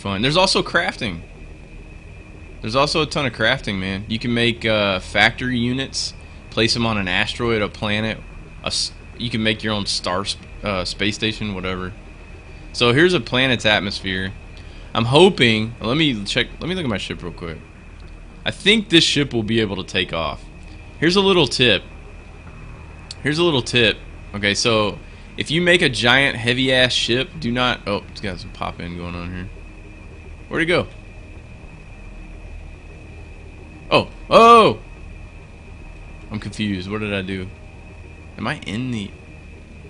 fun. There's also crafting. There's also a ton of crafting, man. You can make factory units, place them on an asteroid, a planet. You can make your own space station, whatever. So here's a planet's atmosphere. I'm hoping. Let me look at my ship real quick. I think this ship will be able to take off. Here's a little tip. Okay, so if you make a giant heavy ass ship, do not. Oh, it's got some pop in going on here. Where'd it go? Oh! I'm confused. What did I do? Am I in the...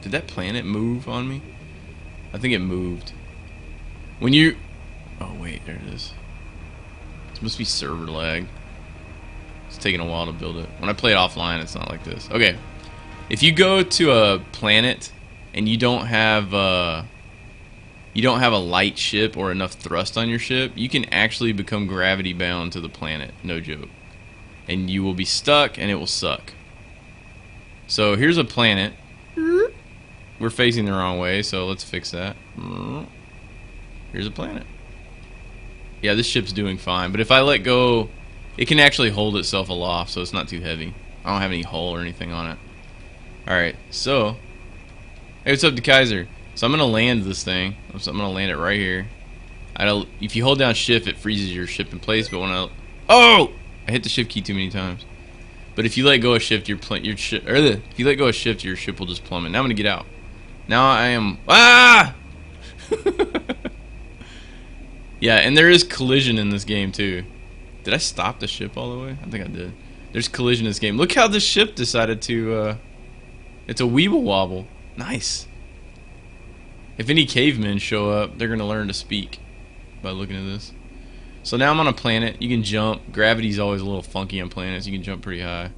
Did that planet move on me? I think it moved. When you... Oh, wait. There it is. This must be server lag. It's taking a while to build it. When I play it offline, it's not like this. Okay. If you go to a planet and you don't have a light ship or enough thrust on your ship, you can actually become gravity bound to the planet. No joke. And you will be stuck and it will suck. So here's a planet. We're facing the wrong way, so let's fix that. Here's a planet. Yeah, this ship's doing fine, but if I let go, it can actually hold itself aloft, so it's not too heavy. I don't have any hull or anything on it. Alright, so hey, what's up to Kaiser? So I'm gonna land this thing. So I'm gonna land it right here. If you hold down shift, it freezes your ship in place, but when I hit the shift key too many times. But if you let go of shift, your ship will just plummet. Now I'm gonna get out. Now I am Yeah, and there is collision in this game too. Did I stop the ship all the way? I think I did. There's collision in this game. Look how this ship decided to it's a weeble wobble. Nice. If any cavemen show up, they're gonna learn to speak by looking at this. So now I'm on a planet. You can jump. Gravity's always a little funky on planets. You can jump pretty high.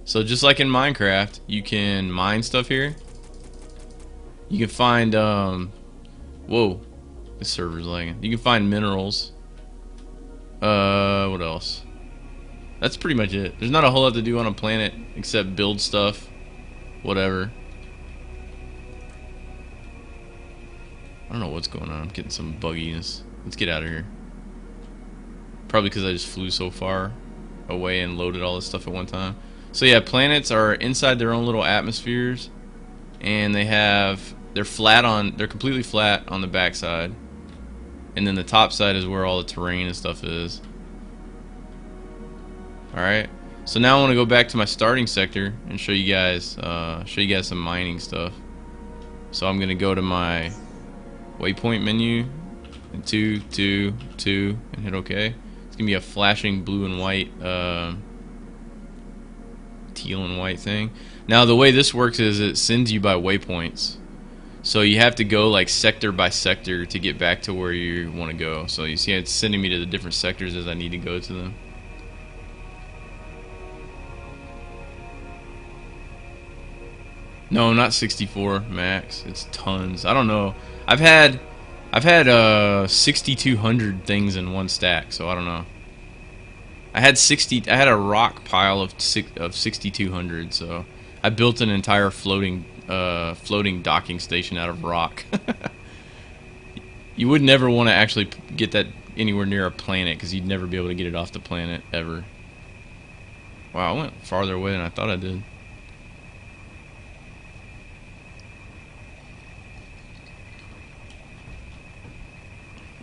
So just like in Minecraft, you can mine stuff here. You can find whoa, this server's lagging. You can find minerals. What else? That's pretty much it. There's not a whole lot to do on a planet except build stuff, whatever. I don't know what's going on. I'm getting some bugginess. Let's get out of here. Probably because I just flew so far away and loaded all this stuff at one time. So yeah, planets are inside their own little atmospheres, and they're completely flat on the backside, and then the top side is where all the terrain and stuff is. All right. So now I want to go back to my starting sector and show you guys some mining stuff. So I'm gonna go to my waypoint menu and 2, 2, 2, and hit OK. It's gonna be a flashing blue and white, teal and white thing. Now the way this works is it sends you by waypoints. So you have to go like sector by sector to get back to where you want to go. So you see it's sending me to the different sectors as I need to go to them. No, not 64 max. It's tons. I don't know. I've had 6,200 things in one stack, so I don't know. I had a rock pile of 6,200, so I built an entire floating docking station out of rock. You would never want to actually get that anywhere near a planet because you'd never be able to get it off the planet ever. Wow, I went farther away than I thought I did.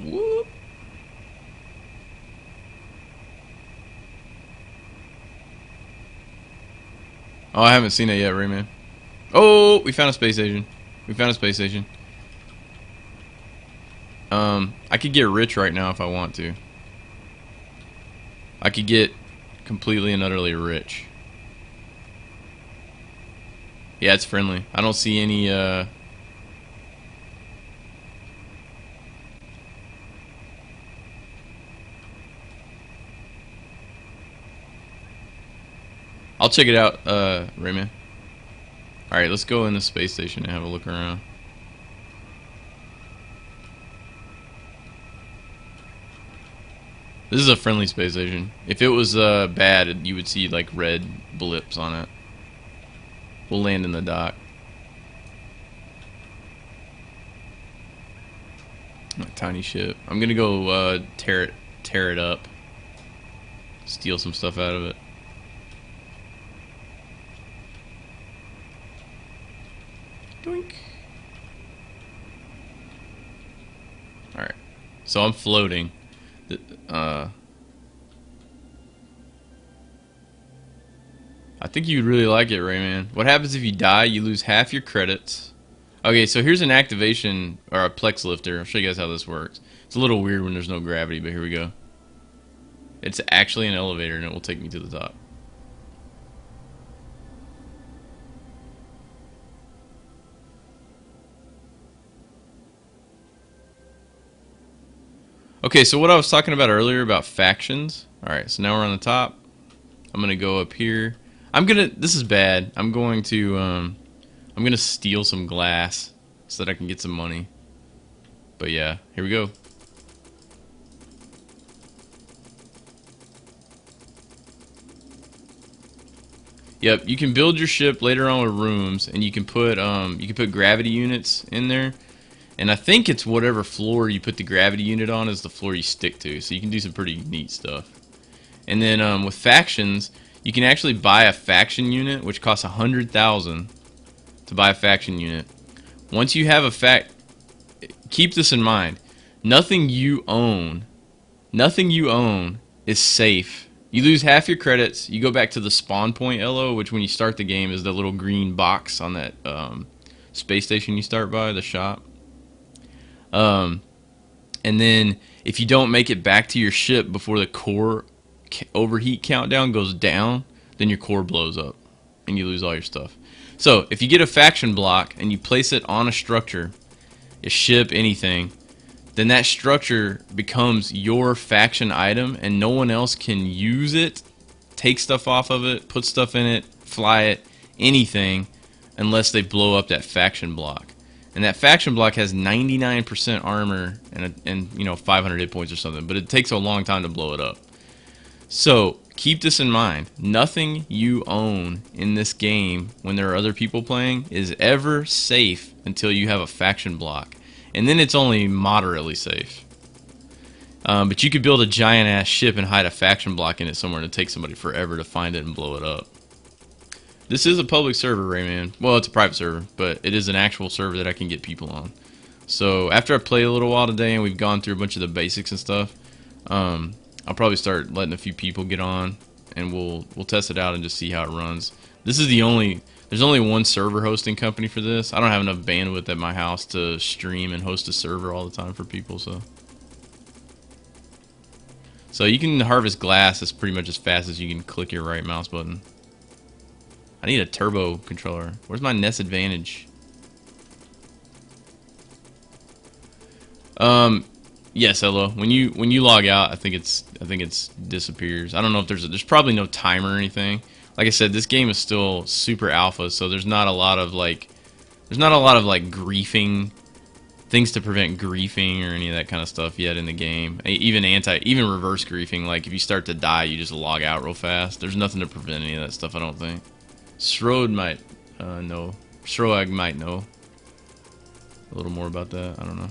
Whoop. Oh, I haven't seen it yet, Rayman. Oh, we found a space station. I could get rich right now if I want to. I could get completely and utterly rich. Yeah, it's friendly. I don't see any I'll check it out, Rayman. Alright, let's go in the space station and have a look around. This is a friendly space station. If it was bad, you would see like red blips on it. We'll land in the dock. My tiny ship. I'm gonna go tear it up, steal some stuff out of it. Doink. All right. So I'm floating. I think you'd really like it, Rayman. What happens if you die? You lose half your credits. Okay, so here's an activation, or a plex lifter. I'll show you guys how this works. It's a little weird when there's no gravity, but here we go. It's actually an elevator, and it will take me to the top. Okay, so what I was talking about earlier about factions. Alright, so now we're on the top. I'm gonna go up here. This is bad. I'm gonna steal some glass so that I can get some money. But yeah, here we go. Yep, you can build your ship later on with rooms, and you can put gravity units in there. And I think it's whatever floor you put the gravity unit on is the floor you stick to. So you can do some pretty neat stuff. And then with factions, you can actually buy a faction unit, which costs 100,000 to buy a faction unit. Once you have keep this in mind. Nothing you own is safe. You lose half your credits. You go back to the spawn point LO, which when you start the game is the little green box on that space station you start by, the shop. And then if you don't make it back to your ship before the core overheat countdown goes down, then your core blows up and you lose all your stuff. So if you get a faction block and you place it on a structure, a ship, anything, then that structure becomes your faction item and no one else can use it, take stuff off of it, put stuff in it, fly it, anything, unless they blow up that faction block. And that faction block has 99% armor and 500 hit points or something, but it takes a long time to blow it up. So keep this in mind. Nothing you own in this game when there are other people playing is ever safe until you have a faction block. And then it's only moderately safe. But you could build a giant ass ship and hide a faction block in it somewhere and it'd take somebody forever to find it and blow it up. This is a public server, Rayman. Well, it's a private server, but it is an actual server that I can get people on. So after I play a little while today and we've gone through a bunch of the basics and stuff, I'll probably start letting a few people get on, and we'll test it out and just see how it runs. This is there's only one server hosting company for this. I don't have enough bandwidth at my house to stream and host a server all the time for people, so you can harvest glass as pretty much as fast as you can click your right mouse button. I need a turbo controller. Where's my NES Advantage? Yes, hello. When you log out, I think it's disappears. I don't know if there's probably no timer or anything. Like I said, this game is still super alpha, so there's not a lot of like griefing things to prevent griefing or any of that kind of stuff yet in the game. Even reverse griefing, like if you start to die, you just log out real fast. There's nothing to prevent any of that stuff, I don't think. Shrod might know. Shroag might know a little more about that. I don't know.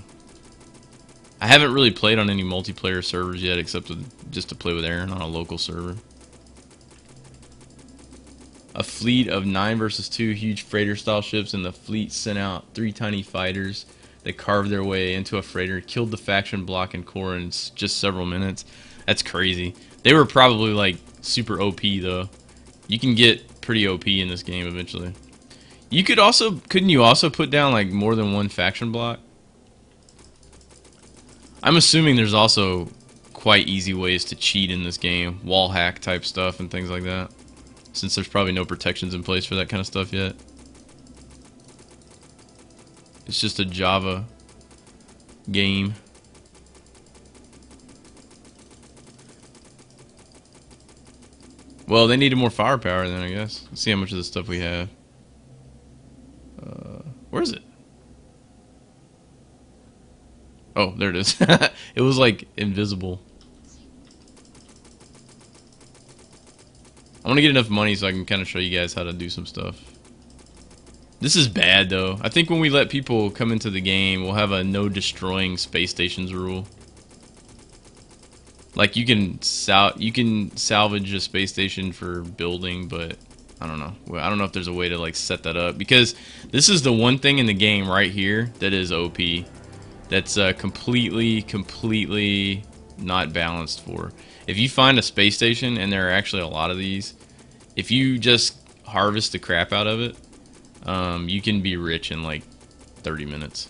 I haven't really played on any multiplayer servers yet, except just to play with Aaron on a local server. A fleet of 9 versus 2 huge freighter-style ships, and the fleet sent out 3 tiny fighters that carved their way into a freighter, killed the faction block and core in just several minutes. That's crazy. They were probably like super OP though. You can get pretty OP in this game eventually. Couldn't you also put down like more than one faction block? I'm assuming there's also quite easy ways to cheat in this game, wall hack type stuff and things like that, since there's probably no protections in place for that kind of stuff yet. It's just a Java game. Well, they needed more firepower then, I guess. Let's see how much of this stuff we have. Where is it? Oh, there it is. It was like invisible. I want to get enough money so I can kind of show you guys how to do some stuff. This is bad though. I think when we let people come into the game, we'll have a no destroying space stations rule. Like you can salvage a space station for building, but I don't know. Well, I don't know if there's a way to like set that up, because this is the one thing in the game right here that is OP. That's completely not balanced for. If you find a space station, and there are actually a lot of these, if you just harvest the crap out of it, you can be rich in like 30 minutes.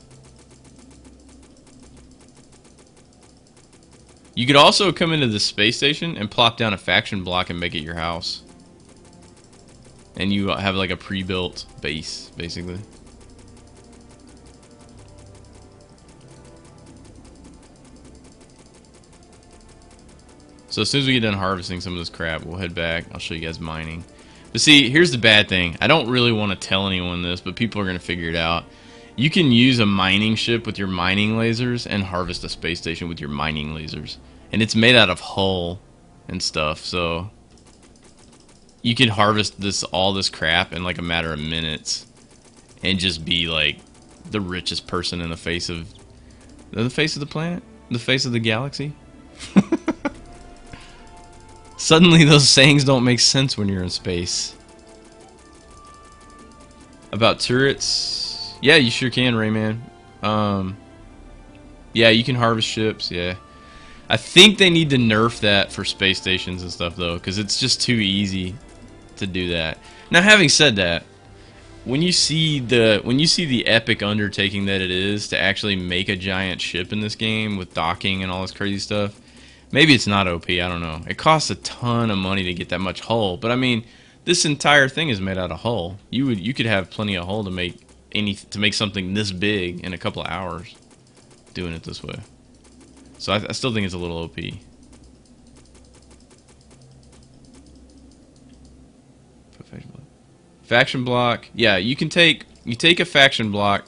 You could also come into the space station and plop down a faction block and make it your house. And you have like a pre-built base, basically. So as soon as we get done harvesting some of this crap, we'll head back. I'll show you guys mining. But see, here's the bad thing. I don't really want to tell anyone this, but people are going to figure it out. You can use a mining ship with your mining lasers and harvest a space station with your mining lasers. And it's made out of hull and stuff, so you can harvest all this crap in like a matter of minutes and just be like the richest person in the face of the planet, the face of the galaxy. Suddenly those sayings don't make sense when you're in space. About turrets, yeah, you sure can, Rayman. Yeah, you can harvest ships, yeah. I think they need to nerf that for space stations and stuff though, because it's just too easy to do that. Now, having said that, when you see the epic undertaking that it is to actually make a giant ship in this game with docking and all this crazy stuff, maybe it's not OP, I don't know. It costs a ton of money to get that much hull, but I mean, this entire thing is made out of hull. You could have plenty of hull to make something this big in a couple of hours doing it this way. So I still think it's a little OP. Faction block. Yeah, you take a faction block,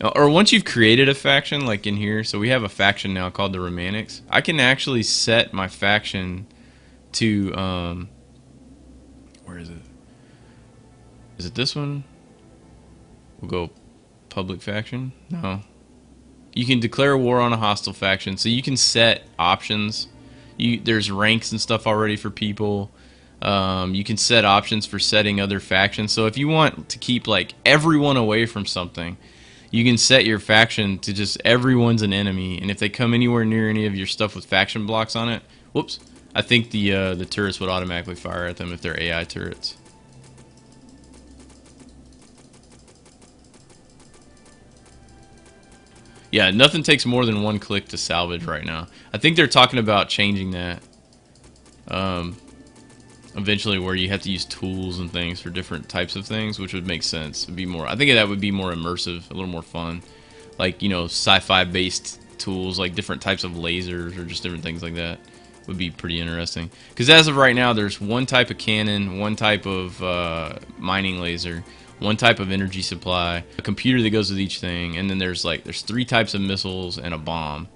or once you've created a faction, like in here. So we have a faction now called the Romantics. I can actually set my faction to where is it? Is it this one? We'll go public faction. No. You can declare war on a hostile faction, so you can set options. There's ranks and stuff already for people. You can set options for setting other factions. So if you want to keep like everyone away from something, you can set your faction to just everyone's an enemy. And if they come anywhere near any of your stuff with faction blocks on it, whoops, I think the turrets would automatically fire at them if they're AI turrets. Yeah, nothing takes more than one click to salvage right now. I think they're talking about changing that eventually, where you have to use tools and things for different types of things, which would make sense. It'd be more. I think that would be more immersive, a little more fun, like, you know, sci-fi based tools, like different types of lasers or just different things like that. Would be pretty interesting. Because as of right now, there's one type of cannon, one type of mining laser, one type of energy supply, a computer that goes with each thing, and then there's 3 types of missiles and a bomb,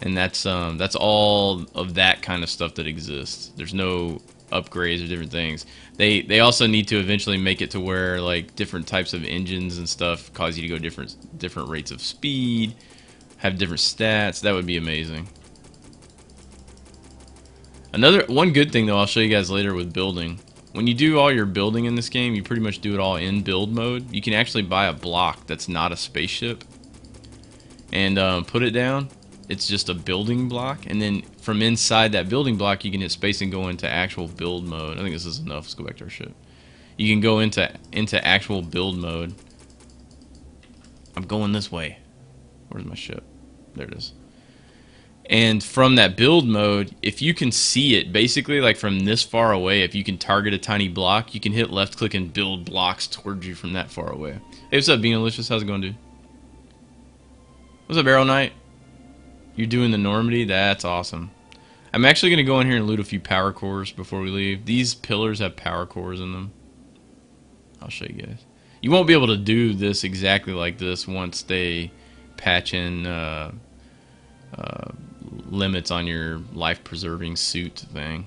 and that's all of that kind of stuff that exists. There's no upgrades or different things. They also need to eventually make it to where like different types of engines and stuff cause you to go different rates of speed, have different stats. That would be amazing. One good thing though, I'll show you guys later with building. When you do all your building in this game, you pretty much do it all in build mode. You can actually buy a block that's not a spaceship and put it down. It's just a building block, and then from inside that building block, you can hit space and go into actual build mode. I think this is enough. Let's go back to our ship. You can go into actual build mode. I'm going this way. Where's my ship? There it is. And from that build mode, if you can see it, basically like from this far away, if you can target a tiny block, you can hit left click and build blocks towards you from that far away. Hey, what's up, Being Delicious? How's it going, dude? What's up, Arrow Knight? You're doing the Normandy? That's awesome. I'm actually going to go in here and loot a few power cores before we leave. These pillars have power cores in them. I'll show you guys. You won't be able to do this exactly like this once they patch in limits on your life-preserving suit thing.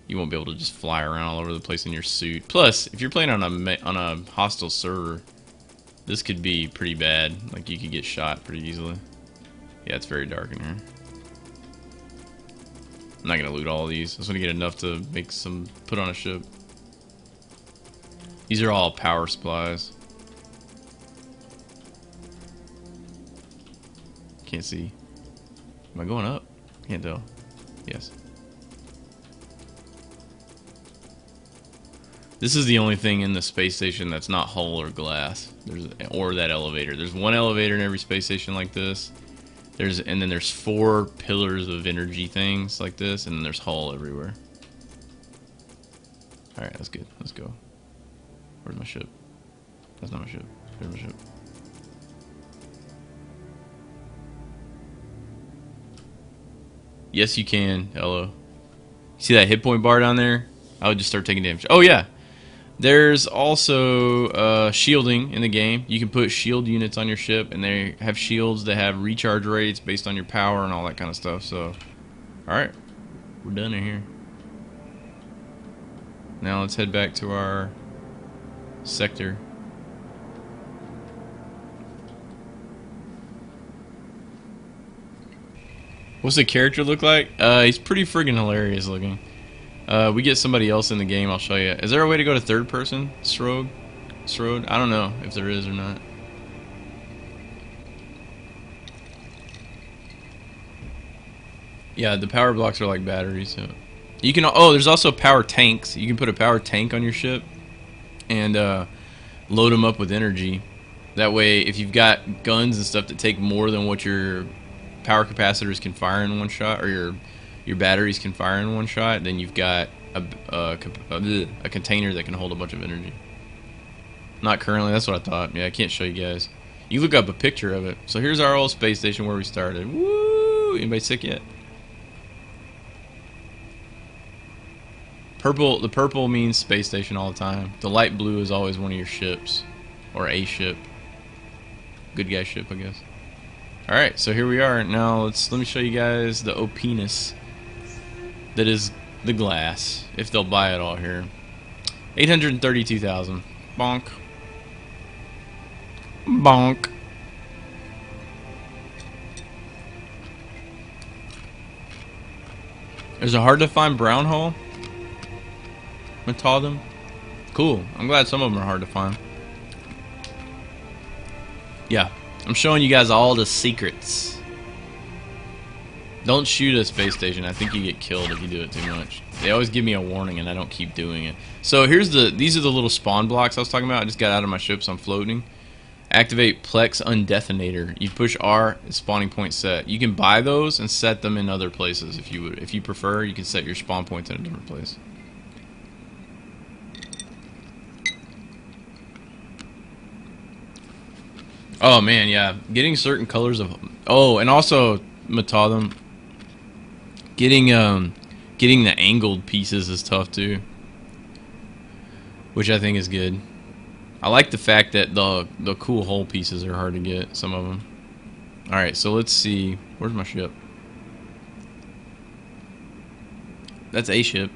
You won't be able to just fly around all over the place in your suit. Plus, if you're playing on a hostile server, this could be pretty bad. Like, you could get shot pretty easily. Yeah, it's very dark in here. I'm not gonna loot all of these. I just want to get enough to make some, put on a ship. These are all power supplies. Can't see. Am I going up? Can't tell. Yes. This is the only thing in the space station that's not hull or glass. Or that elevator. There's one elevator in every space station like this. And then there's 4 pillars of energy things like this, and then there's hull everywhere. Alright, that's good. Let's go. Where's my ship? That's not my ship. There's my ship. Yes, you can. Hello. See that hit point bar down there? I would just start taking damage. Oh, yeah. There's also shielding in the game. You can put shield units on your ship, and they have shields that have recharge rates based on your power and all that kind of stuff. So, alright. We're done in here. Now let's head back to our sector. What's the character look like? He's pretty friggin' hilarious looking. We get somebody else in the game, I'll show you. Is there a way to go to third person? Strode? I don't know if there is or not. Yeah, the power blocks are like batteries. So. You can. Oh, there's also power tanks. You can put a power tank on your ship and load them up with energy. That way, if you've got guns and stuff that take more than what your power capacitors can fire in one shot, or your batteries can fire in one shot, then you've got a container that can hold a bunch of energy. Not currently, that's what I thought. Yeah, I can't show you guys. You look up a picture of it. So here's our old space station where we started. Woo! Anybody sick yet? Purple. The purple means space station all the time. The light blue is always one of your ships, or a ship. Good guy ship, I guess. All right, so here we are. Now let me show you guys the OP-ness that is the glass, if they'll buy it all here. 832,000. Bonk. Bonk. Is it hard to find brown hull? Metaldum? Cool. I'm glad some of them are hard to find. Yeah. I'm showing you guys all the secrets. Don't shoot a space station. I think you get killed if you do it too much. They always give me a warning and I don't keep doing it. So these are the little spawn blocks I was talking about. I just got out of my ship, so I'm floating. Activate Plex Undetonator. You push R, spawning point set. You can buy those and set them in other places if you would. If you prefer, you can set your spawn points in a different place. Oh man, yeah. Getting certain colors of and also Metaldum. Getting the angled pieces is tough too. Which I think is good. I like the fact that the cool hull pieces are hard to get, some of them. Alright, so let's see. Where's my ship? That's a ship.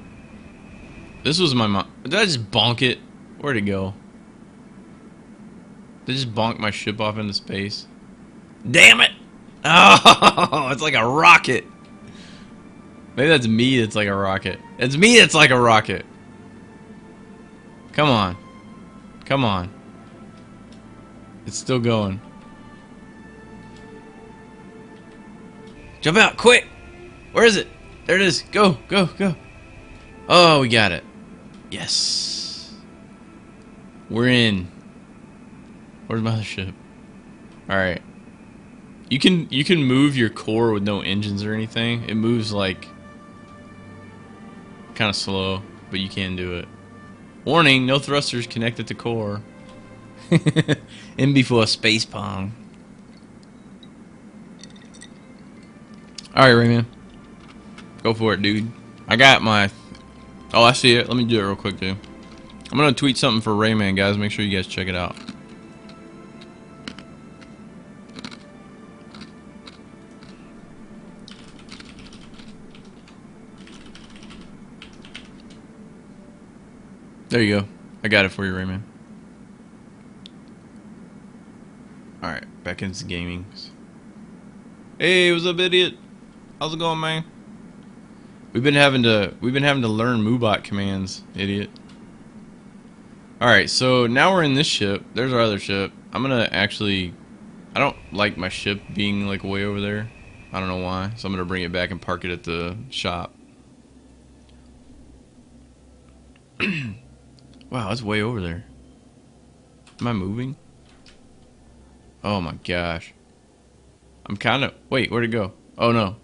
This was my did I just bonk it? Where'd it go? Did I just bonk my ship off into space? Damn it! Oh, it's like a rocket. Maybe that's me that's like a rocket. It's me that's like a rocket. Come on. Come on. It's still going. Jump out, quick! Where is it? There it is. Go, go, go. Oh, we got it. Yes. We're in. Where's my other ship? Alright. You can move your core with no engines or anything. It moves like kind of slow, but you can do it. Warning, no thrusters connected to core. In before space pong. Alright, Rayman. Go for it, dude. I got my... Oh, I see it. Let me do it real quick, dude. I'm going to tweet something for Rayman, guys. Make sure you guys check it out. There you go. I got it for you, Rayman. Alright, back into gaming. Hey, what's up, idiot? How's it going, man? We've been having to learn Moobot commands, idiot. Alright, so now we're in this ship. There's our other ship. I'm gonna actually, I don't like my ship being like way over there. I don't know why. So I'm gonna bring it back and park it at the shop. Wow, it's way over there. Am I moving? Oh my gosh. I'm kind of... Wait, where'd it go? Oh no.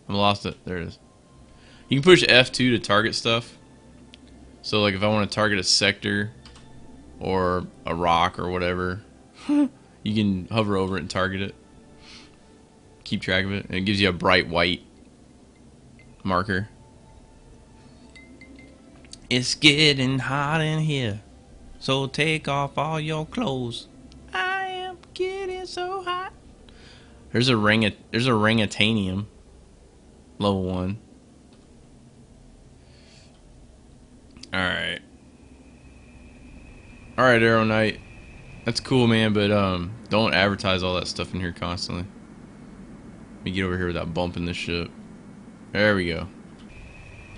I lost it. There it is. You can push F2 to target stuff. So like if I want to target a sector or a rock or whatever, you can hover over it and target it. Keep track of it. And it gives you a bright white marker. It's getting hot in here, so take off all your clothes. I am getting so hot. There's a rangatanium. Level 1. Alright. Alright, Arrow Knight. That's cool, man, but don't advertise all that stuff in here constantly. Let me get over here without bumping this ship. There we go.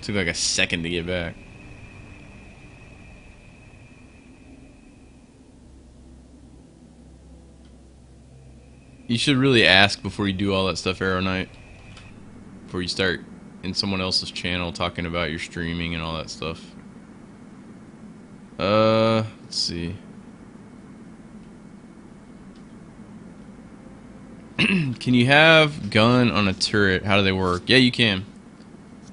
Took like a second to get back. You should really ask before you do all that stuff, Arrow Knight. Before you start in someone else's channel talking about your streaming and all that stuff. Let's see. Can you have gun on a turret? How do they work? Yeah, you can.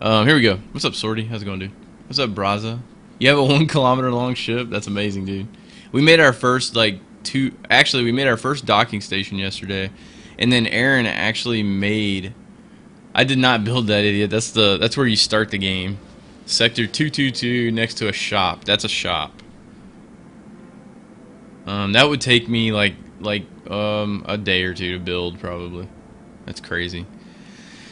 Here we go. What's up, Sorty? How's it going, dude? What's up, Braza? You have a 1 kilometer long ship? That's amazing, dude. We made our first, like, we made our first docking station yesterday. And then Aaron actually made... I did not build that, idiot. That's where you start the game. Sector 222 next to a shop. That's a shop. That would take me like a day or two to build, probably. That's crazy.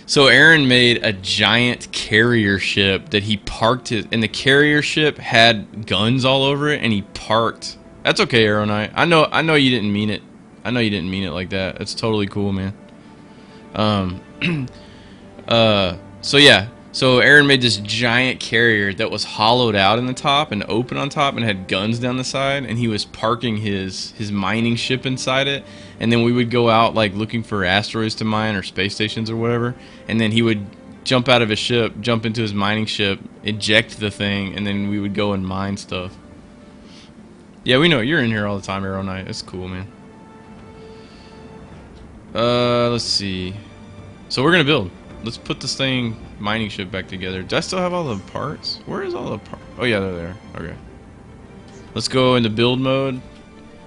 So Aaron made a giant carrier ship that he parked it, and the carrier ship had guns all over it, and he parked. That's okay, Arrow Knight. I know you didn't mean it. I know you didn't mean it like that. It's totally cool, man. So yeah. So Aaron made this giant carrier that was hollowed out in the top and open on top and had guns down the side, and he was parking his mining ship inside it, and then we would go out like looking for asteroids to mine or space stations or whatever, and then he would jump out of his ship, jump into his mining ship, eject the thing, and then we would go and mine stuff. Yeah, we know you're in here all the time, Arrow Knight. It's cool, man. Let's see. So we're gonna build. Let's put this mining ship back together. Do I still have all the parts? Where is all the parts? Oh yeah, they're there. Okay. Let's go into build mode.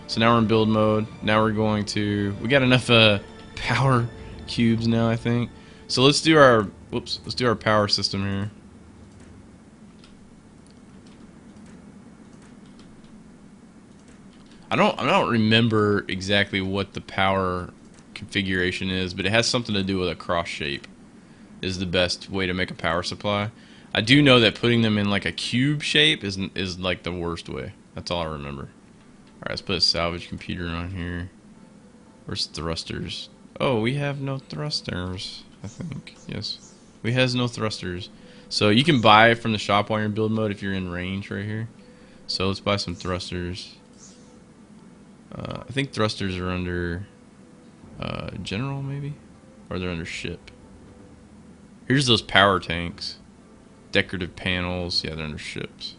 So now we're in build mode. Now we're going to... We got enough power cubes now, I think. So let's do our... Whoops. Let's do our power system here. I don't remember exactly what the power configuration is, but it has something to do with a cross shape. Is the best way to make a power supply. I do know that putting them in like a cube shape is like the worst way. That's all I remember. Alright, let's put a salvage computer on here. Where's thrusters? Oh, we have no thrusters, I think. Yes. We has no thrusters. So you can buy it from the shop while you're in build mode if you're in range right here. So let's buy some thrusters. I think thrusters are under general maybe? Or they're under ship. Here's those power tanks. Decorative panels. Yeah, they're under ships.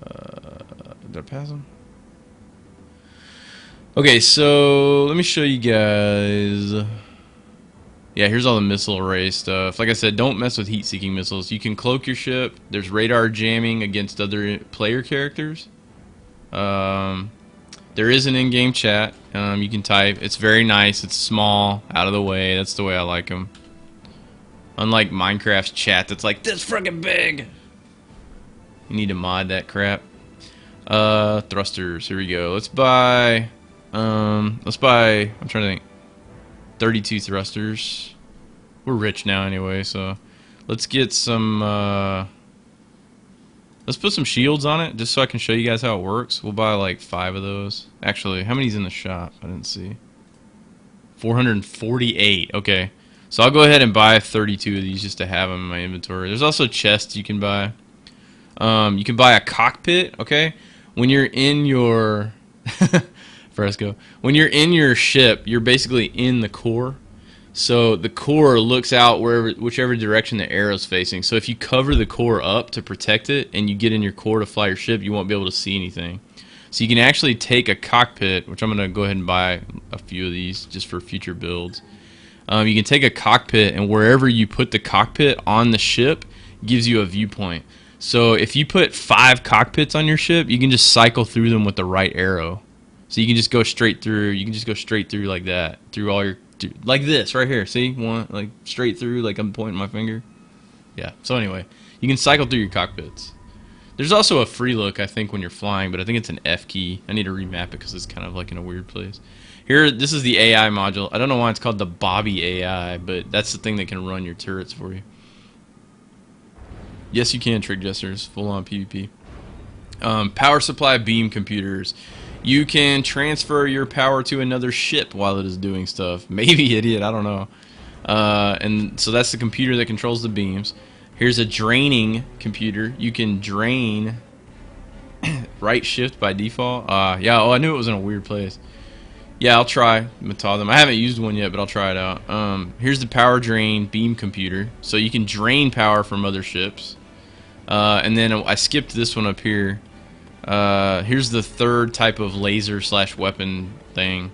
Did I pass them? Okay, so let me show you guys. Yeah, here's all the missile array stuff. Like I said, don't mess with heat-seeking missiles. You can cloak your ship. There's radar jamming against other player characters. There is an in-game chat. You can type. It's very nice. It's small, out of the way. That's the way I like them. Unlike Minecraft's chat that's like, this friggin' big. You need to mod that crap. Thrusters. Here we go. Let's buy, I'm trying to think. 32 thrusters. We're rich now anyway, so Let's get some, let's put some shields on it, just so I can show you guys how it works. We'll buy like 5 of those. Actually, how many's in the shop? I didn't see. 448. Okay. So I'll go ahead and buy 32 of these just to have them in my inventory. There's also chests you can buy. You can buy a cockpit, okay? When you're in your... Fresco. When you're in your ship, you're basically in the core. So the core looks out whichever direction the arrow's facing. So if you cover the core up to protect it and you get in your core to fly your ship, you won't be able to see anything. So you can actually take a cockpit, which I'm going to go ahead and buy a few of these just for future builds. You can take a cockpit, and wherever you put the cockpit on the ship gives you a viewpoint. So if you put 5 cockpits on your ship, you can just cycle through them with the right arrow. So you can just go straight through. You can just go straight through like that, through all your... like this right here, see? One, like straight through, like I'm pointing my finger. Yeah, so anyway, you can cycle through your cockpits. There's also a free look, I think, when you're flying, but I think it's an F key. I need to remap it because it's kind of like in a weird place. Here, this is the AI module. I don't know why it's called the Bobby AI, but that's the thing that can run your turrets for you. Yes, you can, Trick Jesters, full-on PvP. Power supply beam computers. You can transfer your power to another ship while it is doing stuff. Maybe, idiot, I don't know. And so that's the computer that controls the beams. Here's a draining computer. You can drain right shift by default. Yeah, oh, I knew it was in a weird place. Yeah, I'll try them. I haven't used one yet, but I'll try it out. Here's the power drain beam computer. So you can drain power from other ships. And then I skipped this one up here. Here's the third type of laser / weapon thing.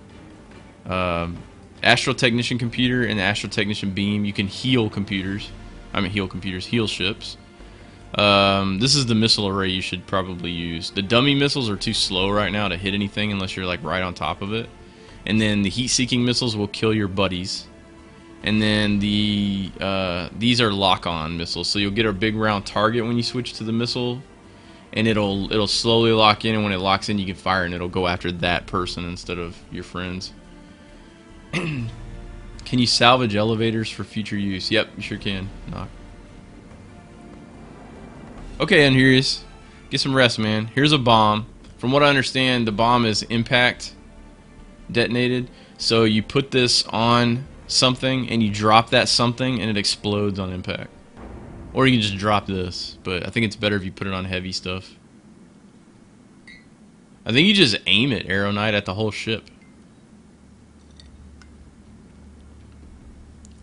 Astral Technician computer and the Astral Technician beam. You can heal computers. Heal ships. This is the missile array you should probably use. The dummy missiles are too slow right now to hit anything unless you're like right on top of it. And then the heat-seeking missiles will kill your buddies. And then these are lock-on missiles, so you'll get a big round target when you switch to the missile, and it'll slowly lock in, and when it locks in, you can fire, and it'll go after that person instead of your friends. Can you salvage elevators for future use? Yep, you sure can. Knock. Okay, and here's get some rest, man. Here's a bomb. From what I understand, the bomb is impact detonated. So you put this on something and you drop that something and it explodes on impact. Or you can just drop this, but I think it's better if you put it on heavy stuff. I think you just aim it, Arrow Knight, at the whole ship.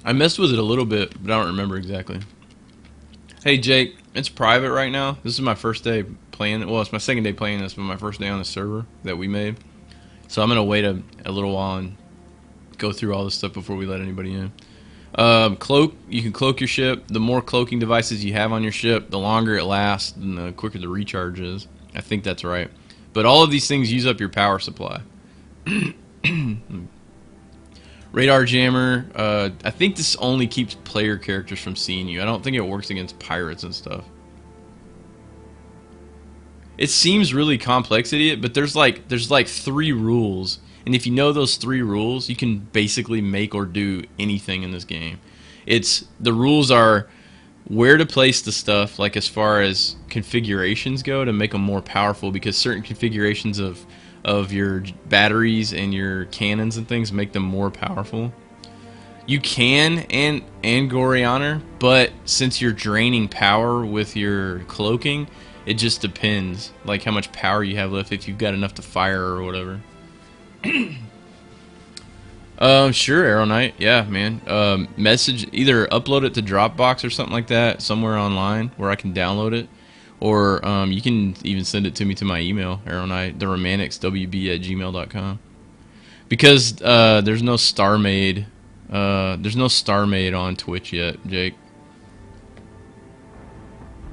I messed with it a little bit, but I don't remember exactly. Hey Jake, it's private right now. This is my first day playing it. Well, it's my second day playing this, but my first day on the server that we made. So I'm going to wait a little while and go through all this stuff before we let anybody in. Cloak, you can cloak your ship. The more cloaking devices you have on your ship, the longer it lasts and the quicker the recharge is. I think that's right. But all of these things use up your power supply. Radar jammer, I think this only keeps player characters from seeing you. I don't think it works against pirates and stuff. It seems really complex, idiot, but there's like 3 rules. And if you know those 3 rules, you can basically make or do anything in this game. The rules are where to place the stuff, like as far as configurations go, to make them more powerful, because certain configurations of your batteries and your cannons and things make them more powerful. You can and Gorianer, but since you're draining power with your cloaking, it just depends, like how much power you have left, if you've got enough to fire or whatever. Sure, Arrow Knight. Yeah, man. Message, either upload it to Dropbox or something like that, somewhere online where I can download it, or you can even send it to me to my email, Arrow Knight, theromanticswb@gmail.com. Because there's no Starmade. There's no Starmade on Twitch yet, Jake.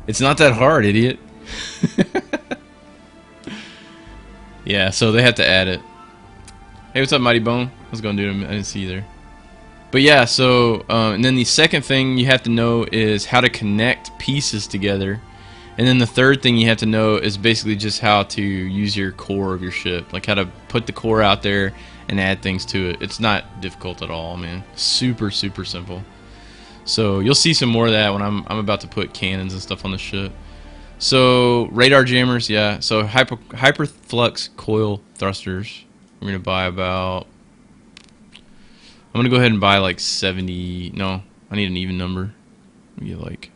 It's not that hard, idiot. Yeah, so they have to add it. Hey, what's up, Mighty Bone? What's going to do? I didn't see you there. But yeah, so and then the second thing you have to know is how to connect pieces together. And then the third thing you have to know is basically just how to use your core of your ship, like how to put the core out there and add things to it. It's not difficult at all, man. Super, super simple. So you'll see some more of that when I'm about to put cannons and stuff on the ship. So radar jammers, yeah. So hyperflux coil thrusters. We're gonna buy about. I'm gonna go ahead and buy like 70. No, I need an even number. Get like